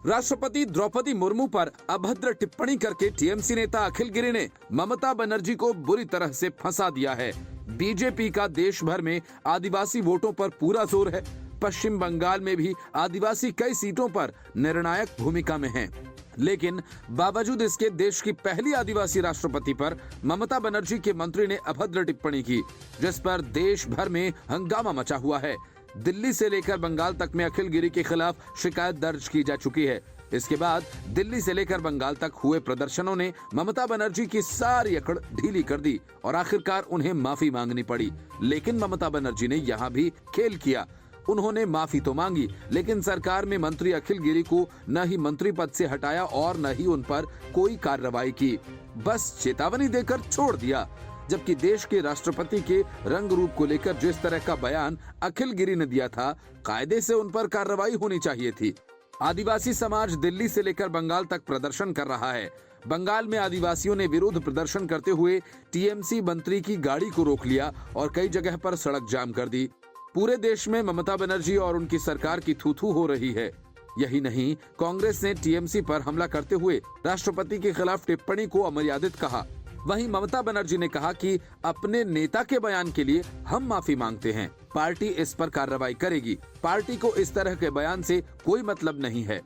राष्ट्रपति द्रौपदी मुर्मू पर अभद्र टिप्पणी करके टीएमसी नेता अखिल गिरी ने ममता बनर्जी को बुरी तरह से फंसा दिया है। बीजेपी का देश भर में आदिवासी वोटों पर पूरा जोर है। पश्चिम बंगाल में भी आदिवासी कई सीटों पर निर्णायक भूमिका में हैं। लेकिन बावजूद इसके देश की पहली आदिवासी राष्ट्रपति पर ममता बनर्जी के मंत्री ने अभद्र टिप्पणी की, जिस पर देश भर में हंगामा मचा हुआ है। दिल्ली से लेकर बंगाल तक में अखिल गिरी के खिलाफ शिकायत दर्ज की जा चुकी है। इसके बाद दिल्ली से लेकर बंगाल तक हुए प्रदर्शनों ने ममता बनर्जी की सारी अकड़ ढीली कर दी और आखिरकार उन्हें माफी मांगनी पड़ी। लेकिन ममता बनर्जी ने यहाँ भी खेल किया। उन्होंने माफी तो मांगी, लेकिन सरकार में मंत्री अखिल गिरी को न ही मंत्री पद से हटाया और न ही उन पर कोई कार्रवाई की, बस चेतावनी देकर छोड़ दिया। जबकि देश के राष्ट्रपति के रंग रूप को लेकर जिस तरह का बयान अखिल गिरी ने दिया था, कायदे से उन पर कार्रवाई होनी चाहिए थी। आदिवासी समाज दिल्ली से लेकर बंगाल तक प्रदर्शन कर रहा है। बंगाल में आदिवासियों ने विरोध प्रदर्शन करते हुए टीएमसी मंत्री की गाड़ी को रोक लिया और कई जगह पर सड़क जाम कर दी। पूरे देश में ममता बनर्जी और उनकी सरकार की थू-थू हो रही है। यही नहीं, कांग्रेस ने टीएमसी पर हमला करते हुए राष्ट्रपति के खिलाफ टिप्पणी को अमर्यादित कहा। वहीं ममता बनर्जी ने कहा कि अपने नेता के बयान के लिए हम माफी मांगते हैं, पार्टी इस पर कार्रवाई करेगी। पार्टी को इस तरह के बयान से कोई मतलब नहीं है।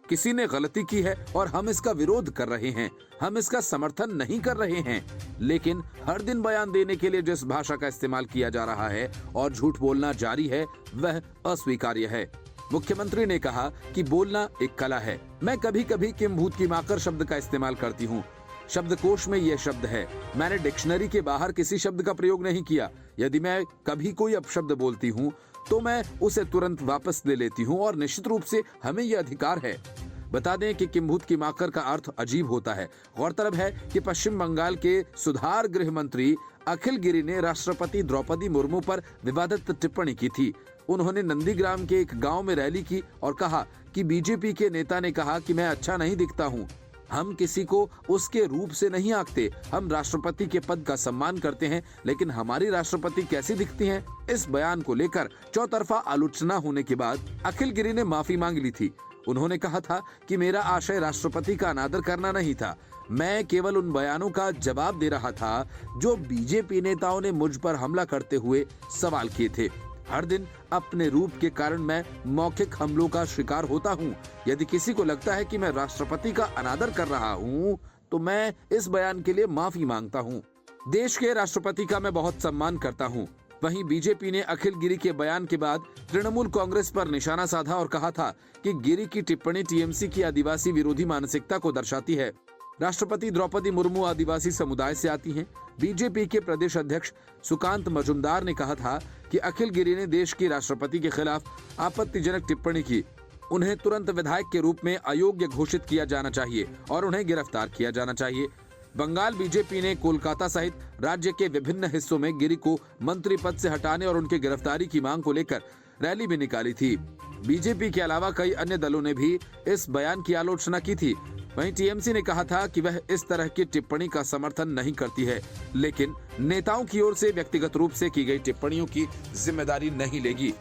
किसी ने गलती की है और हम इसका विरोध कर रहे हैं, हम इसका समर्थन नहीं कर रहे हैं। लेकिन हर दिन बयान देने के लिए जिस भाषा का इस्तेमाल किया जा रहा है और झूठ बोलना जारी है, वह अस्वीकार्य है। मुख्यमंत्री ने कहा कि बोलना एक कला है। मैं कभी कभी किम भूत की माकर शब्द का इस्तेमाल करती हूँ। शब्दकोश में यह शब्द है। मैंने डिक्शनरी के बाहर किसी शब्द का प्रयोग नहीं किया। यदि मैं कभी कोई अपशब्द बोलती हूँ तो मैं उसे तुरंत वापस ले लेती हूँ और निश्चित रूप से हमें यह अधिकार है। बता दें कि किम्भूत की माकर का अर्थ अजीब होता है। गौरतलब है कि पश्चिम बंगाल के सुधार गृह मंत्री अखिल गिरी ने राष्ट्रपति द्रौपदी मुर्मू पर विवादित टिप्पणी की थी। उन्होंने नंदीग्राम के एक गांव में रैली की और कहा कि बीजेपी के नेता ने कहा कि मैं अच्छा नहीं दिखता हूं। हम किसी को उसके रूप से नहीं आंकते, हम राष्ट्रपति के पद का सम्मान करते हैं, लेकिन हमारी राष्ट्रपति कैसी दिखती हैं? इस बयान को लेकर चौतरफा आलोचना होने के बाद अखिल गिरी ने माफी मांग ली थी। उन्होंने कहा था कि मेरा आशय राष्ट्रपति का अनादर करना नहीं था, मैं केवल उन बयानों का जवाब दे रहा था जो बीजेपी नेताओं ने मुझ पर हमला करते हुए सवाल किए थे। हर दिन अपने रूप के कारण मैं मौखिक हमलों का शिकार होता हूं। यदि किसी को लगता है कि मैं राष्ट्रपति का अनादर कर रहा हूं, तो मैं इस बयान के लिए माफी मांगता हूं। देश के राष्ट्रपति का मैं बहुत सम्मान करता हूं। वहीं बीजेपी ने अखिल गिरी के बयान के बाद तृणमूल कांग्रेस पर निशाना साधा और कहा था कि गिरी की टिप्पणी टीएमसी की आदिवासी विरोधी मानसिकता को दर्शाती है। राष्ट्रपति द्रौपदी मुर्मू आदिवासी समुदाय से आती हैं। बीजेपी के प्रदेश अध्यक्ष सुकांत मजुमदार ने कहा था कि अखिल गिरी ने देश की राष्ट्रपति के खिलाफ आपत्तिजनक टिप्पणी की। उन्हें तुरंत विधायक के रूप में अयोग्य घोषित किया जाना चाहिए और उन्हें गिरफ्तार किया जाना चाहिए। बंगाल बीजेपी ने कोलकाता सहित राज्य के विभिन्न हिस्सों में गिरी को मंत्री पद से हटाने और उनकी गिरफ्तारी की मांग को लेकर रैली भी निकाली थी। बीजेपी के अलावा कई अन्य दलों ने भी इस बयान की आलोचना की थी। वहीं टीएमसी ने कहा था कि वह इस तरह की टिप्पणी का समर्थन नहीं करती है, लेकिन नेताओं की ओर से व्यक्तिगत रूप से की गई टिप्पणियों की जिम्मेदारी नहीं लेगी।